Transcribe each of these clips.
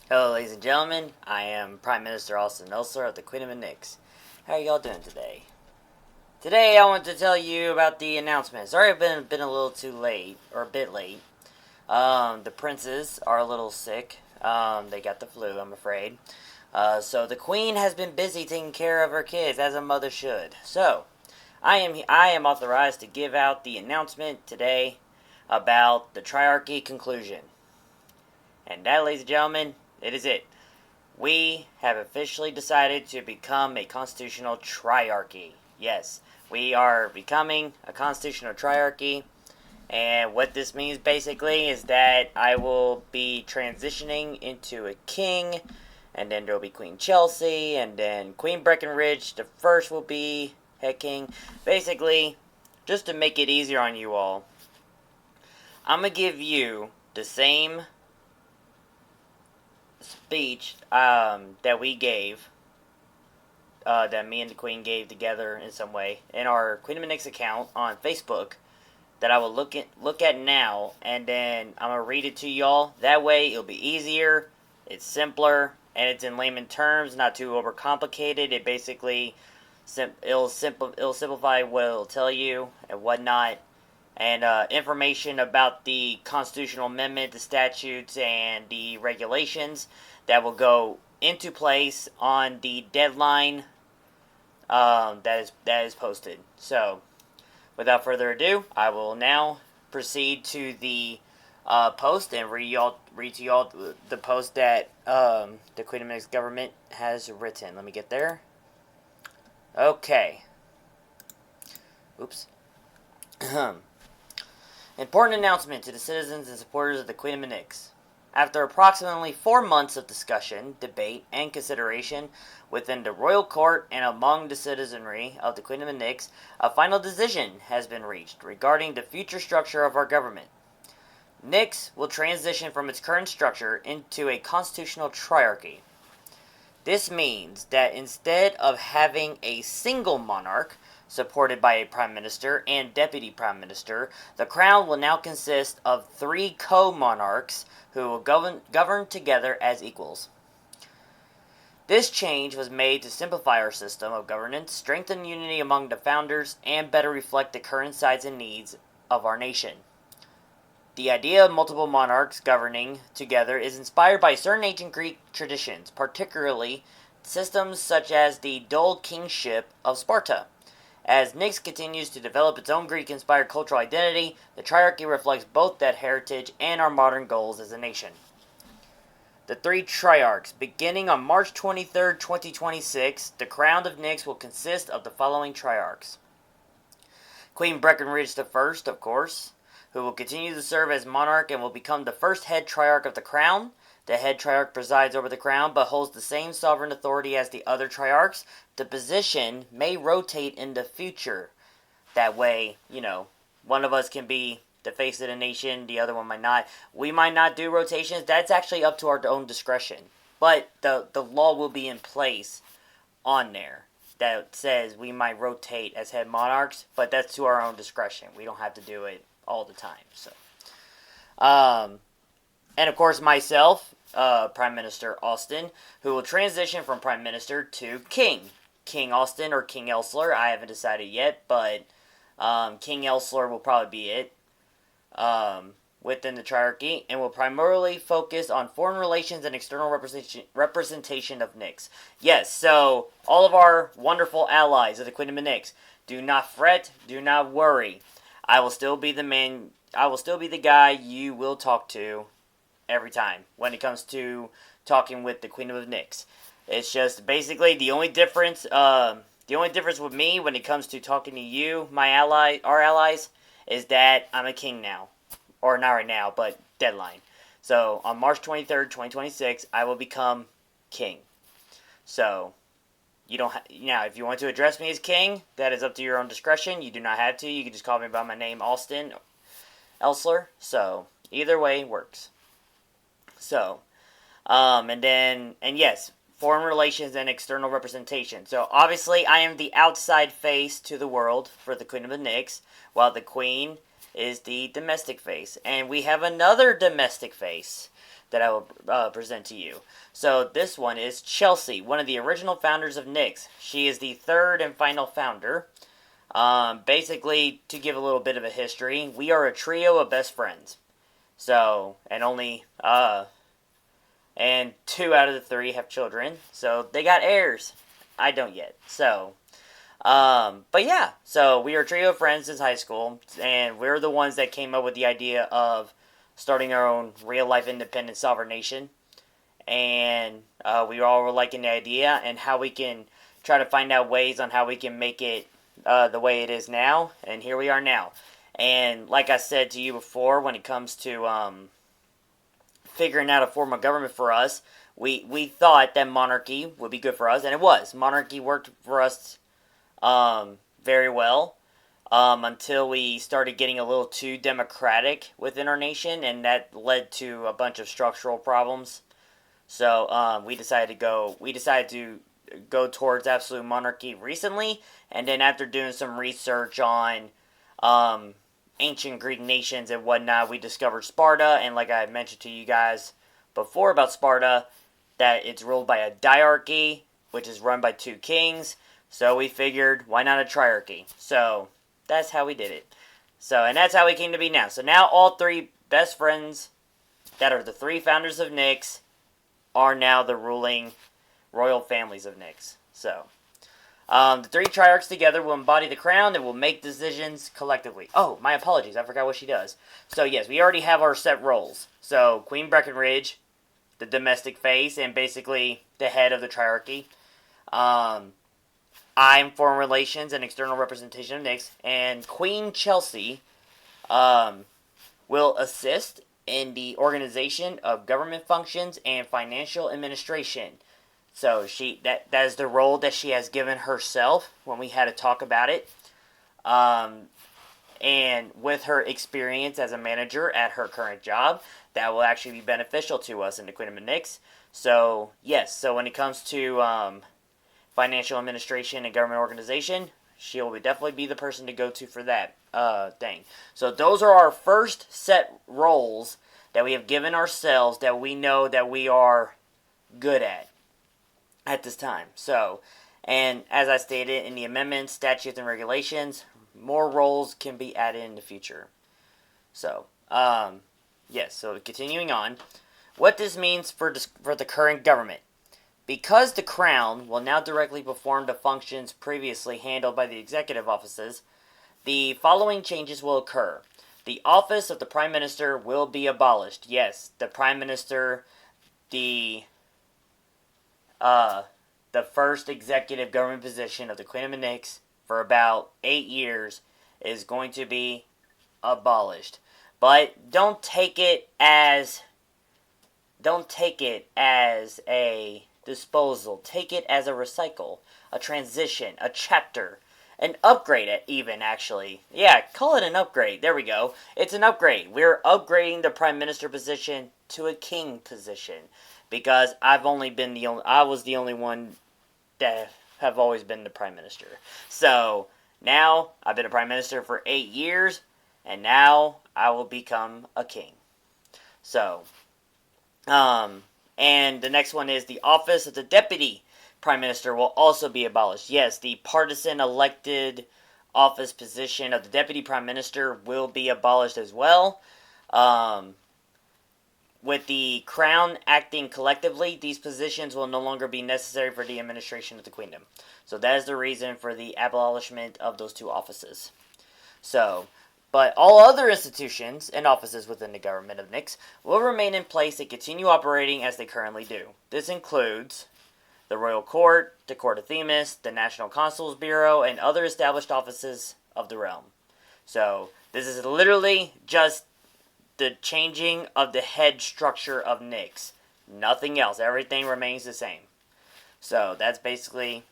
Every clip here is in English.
Hello ladies and gentlemen, I am Prime Minister Austin Elsler of the Queen of Nix. How are y'all doing today? Today I want to tell you about the announcement. Sorry I've been a little too late, or a bit late. The princes are a little sick. They got the flu, I'm afraid. So the Queen has been busy taking care of her kids, as a mother should. So, I am authorized to give out the announcement today about the Triarchy conclusion. And that, ladies and gentlemen, it is it. We have officially decided to become a constitutional triarchy. Yes, we are becoming a constitutional triarchy. And what this means basically is that I will be transitioning into a king. And then there will be Queen Chelsea. And then Queen Breckenridge the first will be head king. Basically, just to make it easier on you all, I'm going to give you the same speech that we gave, that me and the Queen gave together in some way, in our Queen of Nix account on Facebook, that I will look at now, and then I'm going to read it to y'all. That way it'll be easier, it's simpler, and it's in layman terms, not too overcomplicated. It basically, it'll simplify what it'll tell you and whatnot. And information about the constitutional amendment, the statutes, and the regulations that will go into place on the deadline that is posted. So, without further ado, I will now proceed to the post and read to y'all the post that the Queen of Nix government has written. Let me get there. Okay. Oops. Important announcement to the citizens and supporters of the Queen of Nix. After approximately 4 months of discussion, debate, and consideration within the royal court and among the citizenry of the Queen of Nix, a final decision has been reached regarding the future structure of our government. Nix will transition from its current structure into a constitutional triarchy. This means that instead of having a single monarch, supported by a Prime Minister and Deputy Prime Minister, the Crown will now consist of 3 co-monarchs who will govern together as equals. This change was made to simplify our system of governance, strengthen unity among the founders, and better reflect the current size and needs of our nation. The idea of multiple monarchs governing together is inspired by certain ancient Greek traditions, particularly systems such as the dual kingship of Sparta. As Nix continues to develop its own Greek-inspired cultural identity, the triarchy reflects both that heritage and our modern goals as a nation. The 3 triarchs. Beginning on March 23, 2026, the Crown of Nix will consist of the following triarchs. Queen Breckenridge the First, of course, who will continue to serve as monarch and will become the first head triarch of the crown. The head triarch presides over the crown, but holds the same sovereign authority as the other triarchs. The position may rotate in the future. That way, one of us can be the face of the nation, the other one might not. We might not do rotations. That's actually up to our own discretion. But the law will be in place on there that says we might rotate as head monarchs, but that's to our own discretion. We don't have to do it all the time. So, and of course myself, Prime Minister Austin, who will transition from Prime Minister to King. King Austin or King Elsler, I haven't decided yet, but King Elsler will probably be it within the Triarchy, and will primarily focus on foreign relations and external representation of Nyx. Yes, so all of our wonderful allies of the Queen of Nyx, do not fret, do not worry. I will still be the man. I will still be the guy you will talk to every time when it comes to talking with the Queen of Nyx. It's just basically the only difference. The only difference with me when it comes to talking to you, our allies, is that I'm a king now. Or not right now, but deadline. So, on March 23rd, 2026, I will become king. So, you don't now, if you want to address me as king, that is up to your own discretion. You do not have to. You can just call me by my name, Austin Elsler. So, either way works. So, and yes, foreign relations and external representation. So, obviously, I am the outside face to the world for the Queen of the Nyx, while the Queen is the domestic face. And we have another domestic face that I will present to you. So this one is Chelsea, one of the original founders of Nyx. She is the third and final founder. Basically, to give a little bit of a history, we are a trio of best friends. So, and only, and 2 out of the 3 have children. So they got heirs. I don't yet. So, but yeah, so we are a trio of friends since high school, and we're the ones that came up with the idea of starting our own real-life independent sovereign nation, and we all were liking the idea and how we can try to find out ways on how we can make it the way it is now, and here we are now. And like I said to you before, when it comes to figuring out a form of government for us, we thought that monarchy would be good for us, and it was. Monarchy worked for us very well, until we started getting a little too democratic within our nation, and that led to a bunch of structural problems. So, we decided to go towards absolute monarchy recently, and then after doing some research on, ancient Greek nations and whatnot, we discovered Sparta, and like I mentioned to you guys before about Sparta, that it's ruled by a diarchy, which is run by 2 kings. So we figured, why not a triarchy? So that's how we did it. So, and that's how we came to be now. So now all 3 best friends that are the 3 founders of Nyx are now the ruling royal families of Nyx. So, the 3 triarchs together will embody the crown and will make decisions collectively. Oh, my apologies. I forgot what she does. So yes, we already have our set roles. So Queen Breckenridge, the domestic face, and basically the head of the triarchy. I'm foreign relations and external representation of Nyx, and Queen Chelsea will assist in the organization of government functions and financial administration. So that is the role that she has given herself when we had a talk about it. And with her experience as a manager at her current job, that will actually be beneficial to us in the Queen of Nyx. So yes, so when it comes to financial administration and government organization, she will definitely be the person to go to for that thing. So those are our first set roles that we have given ourselves that we know that we are good at this time. So, and as I stated in the amendments, statutes, and regulations, more roles can be added in the future. So, yes, so continuing on, what this means for the current government. Because the Crown will now directly perform the functions previously handled by the executive offices, the following changes will occur. The office of the Prime Minister will be abolished. Yes, the Prime Minister, the first executive government position of the Queen of Nyx for about 8 years, is going to be abolished. But don't take it as a disposal. Take it as a recycle, a transition, a chapter, an upgrade even, actually. Yeah, call it an upgrade. There we go. It's an upgrade. We're upgrading the prime minister position to a king position. Because I was the only one that have always been the prime minister. So, now, I've been a prime minister for 8 years, and now I will become a king. So, and the next one is the office of the deputy prime minister will also be abolished. Yes, the partisan elected office position of the deputy prime minister will be abolished as well. With the crown acting collectively, these positions will no longer be necessary for the administration of the queendom. So that is the reason for the abolishment of those two offices. So, but all other institutions and offices within the government of Nyx will remain in place and continue operating as they currently do. This includes the Royal Court, the Court of Themis, the National Consuls Bureau, and other established offices of the realm. So, this is literally just the changing of the head structure of Nyx. Nothing else. Everything remains the same. So, that's basically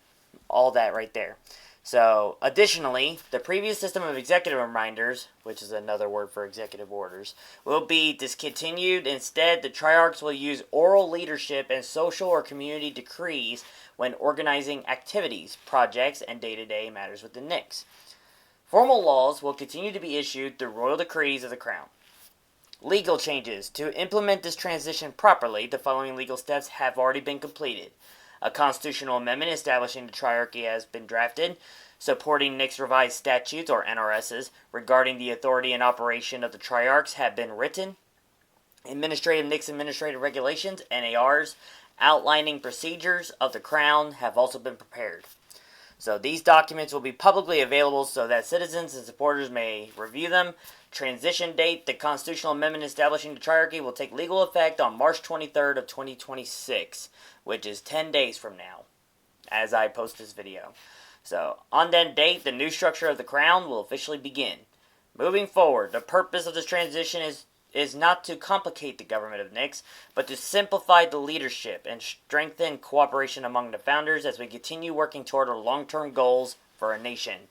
all that right there. So, additionally, the previous system of executive reminders, which is another word for executive orders, will be discontinued. Instead, the Triarchs will use oral leadership and social or community decrees when organizing activities, projects, and day-to-day matters within Nyx. Formal laws will continue to be issued through royal decrees of the Crown. Legal changes. To implement this transition properly, the following legal steps have already been completed. A constitutional amendment establishing the Triarchy has been drafted, supporting Nyx revised statutes, or NRSs, regarding the authority and operation of the Triarchs have been written. Nyx administrative regulations, NARs, outlining procedures of the Crown have also been prepared. So these documents will be publicly available so that citizens and supporters may review them. Transition date. The constitutional amendment establishing the Triarchy will take legal effect on March 23rd of 2026, which is 10 days from now, as I post this video. So, on that date, the new structure of the Crown will officially begin. Moving forward, the purpose of this transition is not to complicate the government of Nyx, but to simplify the leadership and strengthen cooperation among the founders as we continue working toward our long-term goals for our nation.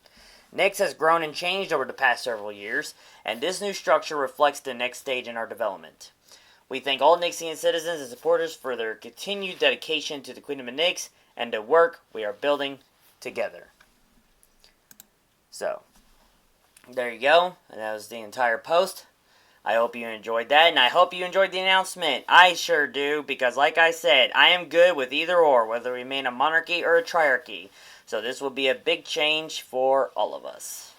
Nyx has grown and changed over the past several years, and this new structure reflects the next stage in our development. We thank all Nyxian citizens and supporters for their continued dedication to the Queendom of Nyx and the work we are building together. So, there you go. And that was the entire post. I hope you enjoyed that, and I hope you enjoyed the announcement. I sure do, because like I said, I am good with either or, whether we remain a monarchy or a triarchy. So this will be a big change for all of us.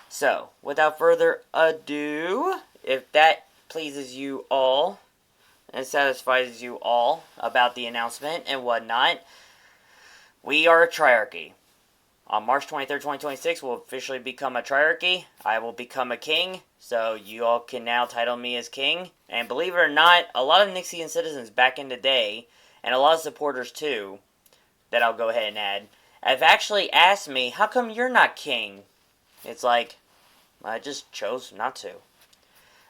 So, without further ado, if that pleases you all and satisfies you all about the announcement and whatnot, we are a triarchy. On March 23rd, 2026, we'll officially become a triarchy. I will become a king, so you all can now title me as king. And believe it or not, a lot of Nyxian citizens back in the day, and a lot of supporters too, that I'll go ahead and add, have actually asked me, how come you're not king? It's like, I just chose not to.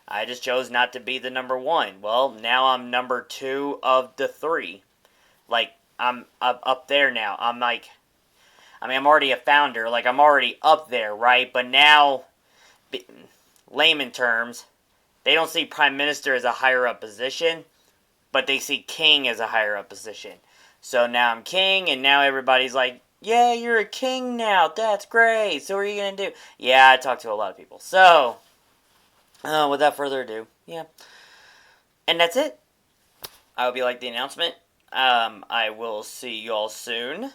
I just chose not to be the number one. Well, now I'm number 2 of the 3. Like, I'm up there now. I'm already a founder. Like, I'm already up there, right? But now, layman terms, they don't see prime minister as a higher up position, but they see king as a higher up position. So now I'm king, and now everybody's like, yeah, you're a king now. That's great. So what are you going to do? Yeah, I talk to a lot of people. So, without further ado, yeah. And that's it. I hope you liked the announcement. I will see you all soon.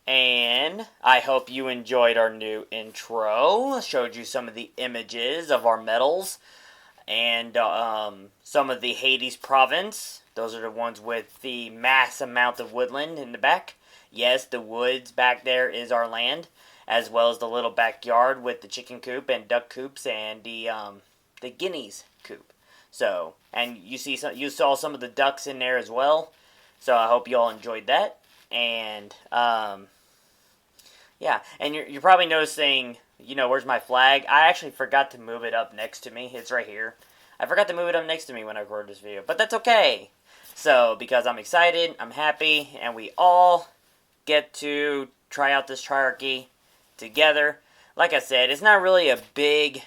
And I hope you enjoyed our new intro. Showed you some of the images of our medals. And some of the Hades province. Those are the ones with the mass amount of woodland in the back. Yes, the woods back there is our land, as well as the little backyard with the chicken coop and duck coops and the guineas coop. So, and you saw some of the ducks in there as well. So I hope you all enjoyed that. And yeah, and you're probably noticing, where's my flag? I actually forgot to move it up next to me. It's right here. I forgot to move it up next to me when I recorded this video, but that's okay. So, because I'm excited, I'm happy, and we all get to try out this Triarchy together. Like I said, it's not really a big,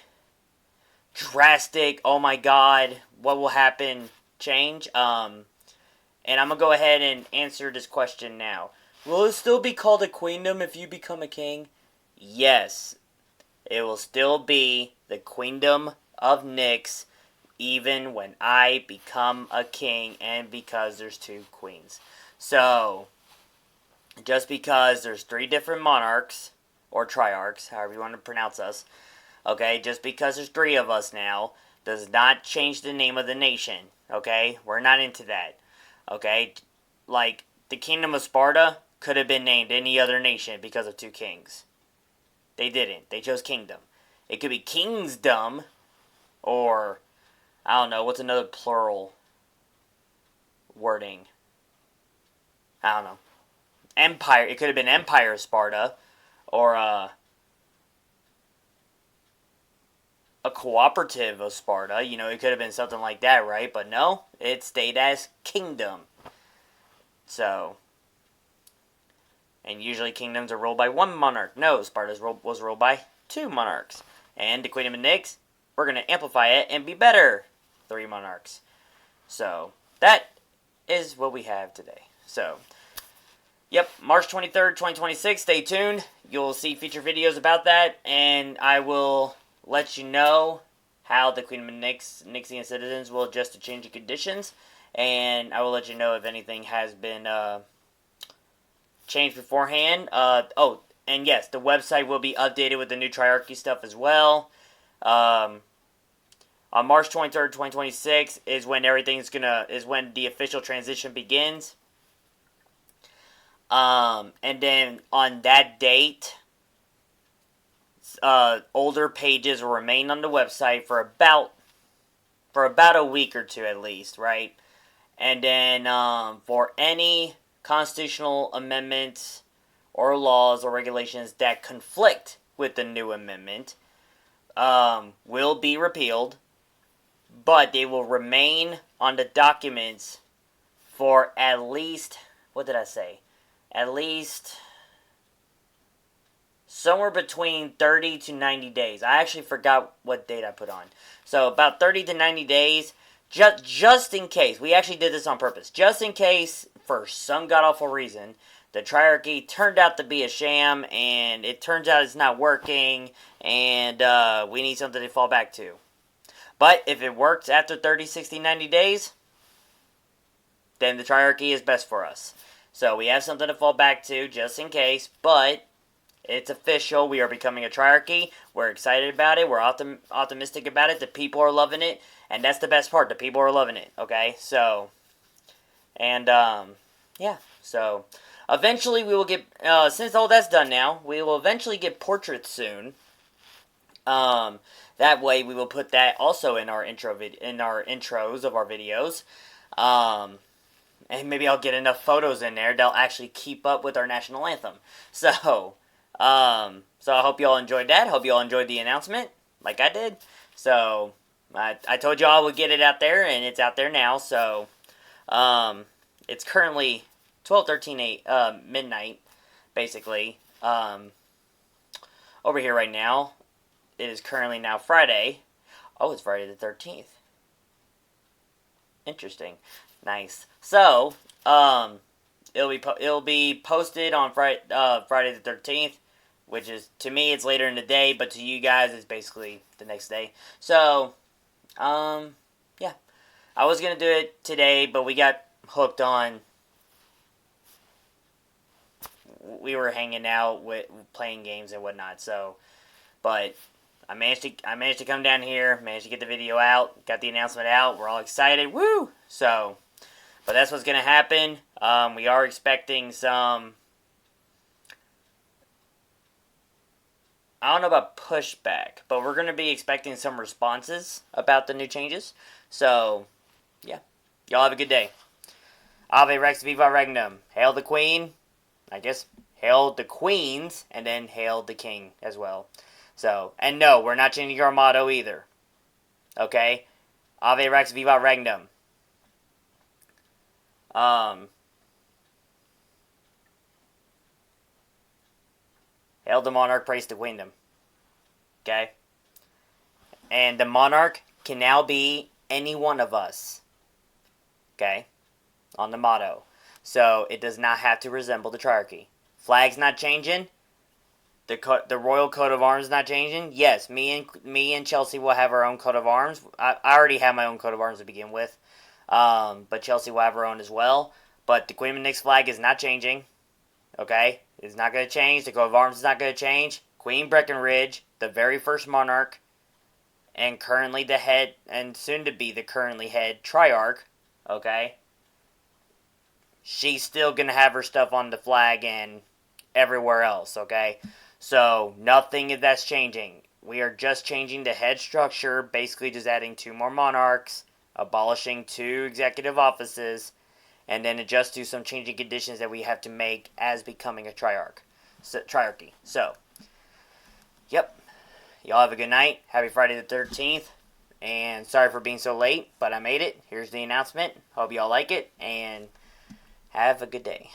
drastic, oh my god, what will happen change. And I'm going to go ahead and answer this question now. Will it still be called a queendom if you become a king? Yes. It will still be the Queendom of Nyx even when I become a king and because there's 2 queens. So, just because there's 3 different monarchs, or triarchs, however you want to pronounce us, okay, just because there's 3 of us now, does not change the name of the nation, okay? We're not into that, okay? Like, the Kingdom of Sparta could have been named any other nation because of 2 kings. They didn't. They chose kingdom. It could be kingsdom, or, I don't know, what's another plural wording? I don't know. Empire. It could have been Empire of Sparta, or a cooperative of Sparta. You know, it could have been something like that, right? But no, it stayed as kingdom. So, and usually kingdoms are ruled by 1 monarch. No, Sparta was ruled by 2 monarchs. And the Queen of Nyx, we're going to amplify it and be better. 3 monarchs. So, that is what we have today. So, yep, March 23rd, 2026. Stay tuned. You'll see future videos about that. And I will let you know how the Queen of Nyxian citizens will adjust to changing conditions. And I will let you know if anything has been changed beforehand. Oh, and yes, the website will be updated with the new Triarchy stuff as well. On March 23rd, 2026 is when is when the official transition begins. And then on that date, older pages will remain on the website for about a week or 2 at least, right? And then for any constitutional amendments or laws or regulations that conflict with the new amendment will be repealed, but they will remain on the documents for at least, what did I say? At least somewhere between 30 to 90 days. I actually forgot what date I put on. So about 30 to 90 days, just in case. We actually did this on purpose. Just in case, for some god-awful reason, the Triarchy turned out to be a sham, and it turns out it's not working, and we need something to fall back to. But if it works after 30, 60, 90 days, then the Triarchy is best for us. So we have something to fall back to, just in case, but it's official. We are becoming a Triarchy. We're excited about it. We're optimistic about it. The people are loving it. And that's the best part. The people are loving it. Okay? So, and, yeah. So, eventually we will get, since all that's done now, we will eventually get portraits soon. That way we will put that also in our intros of our videos. And maybe I'll get enough photos in there that'll actually keep up with our national anthem. So I hope you all enjoyed that. Hope you all enjoyed the announcement, like I did. So, I told you all I would get it out there, and it's out there now. So, it's currently 12:13 midnight, basically. Over here right now, it is currently now Friday. Oh, it's Friday the 13th. Interesting. Nice. So, it'll be posted on Friday the 13th, which is, to me, it's later in the day, but to you guys, it's basically the next day. So, yeah. I was going to do it today, but we got hooked on, we were hanging out with playing games and whatnot, so, but I managed to come down here, managed to get the video out, got the announcement out, we're all excited, woo! So, but that's what's going to happen. We are expecting some, I don't know about pushback, but we're going to be expecting some responses about the new changes. So, yeah. Y'all have a good day. Ave Rex, Vivat Regum. Hail the Queen. I guess, hail the Queens, and then hail the King as well. So, and no, we're not changing our motto either. Okay? Ave Rex, Vivat Regum. Hail the monarch, praise the queendom. Okay? And the monarch can now be any one of us. Okay? On the motto. So, it does not have to resemble the Triarchy. Flag's not changing. The royal coat of arms not changing. Yes, me and Chelsea will have our own coat of arms. I already have my own coat of arms to begin with. But Chelsea will have her own as well. But the Queen of Nyx flag is not changing. Okay? It's not going to change. The coat of arms is not going to change. Queen Breckenridge, the very first monarch, and currently the head, and soon to be the currently head Triarch, okay? She's still going to have her stuff on the flag and everywhere else, okay? So, nothing of that's changing. We are just changing the head structure, basically just adding 2 more monarchs, abolishing 2 executive offices, and then adjust to some changing conditions that we have to make as becoming a triarchy. So, yep. Y'all have a good night. Happy Friday the 13th. And sorry for being so late, but I made it. Here's the announcement. Hope y'all like it, and have a good day.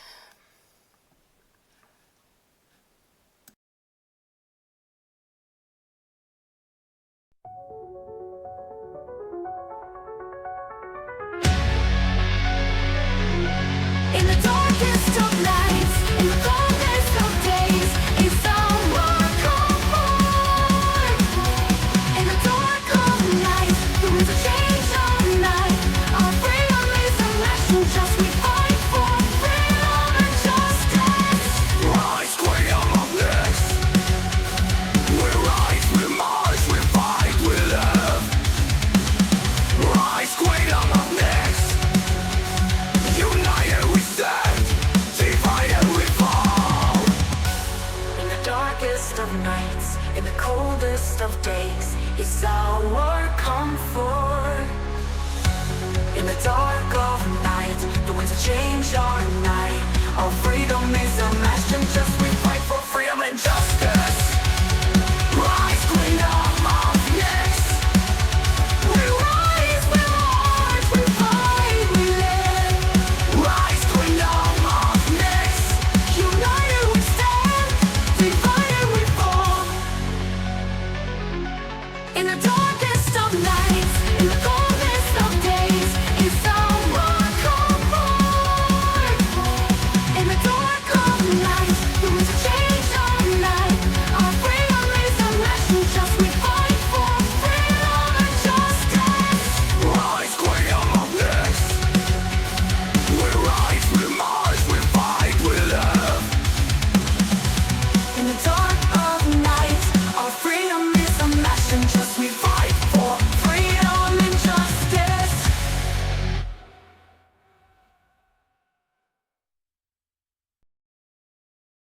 In the darkest of nights, in the coldest of days, it's our comfort. In the dark of night, the winds of change of night. Our freedom is a national trust. We fight for freedom and justice. Rise, Queen of Nyx. We rise, we march, we fight, we live. Rise, Queen of Nyx. United we stand, divided we fall. In the darkest of nights, in the coldest of days, it's our comfort. In the dark of night, the winds of change are night. Our freedom is a match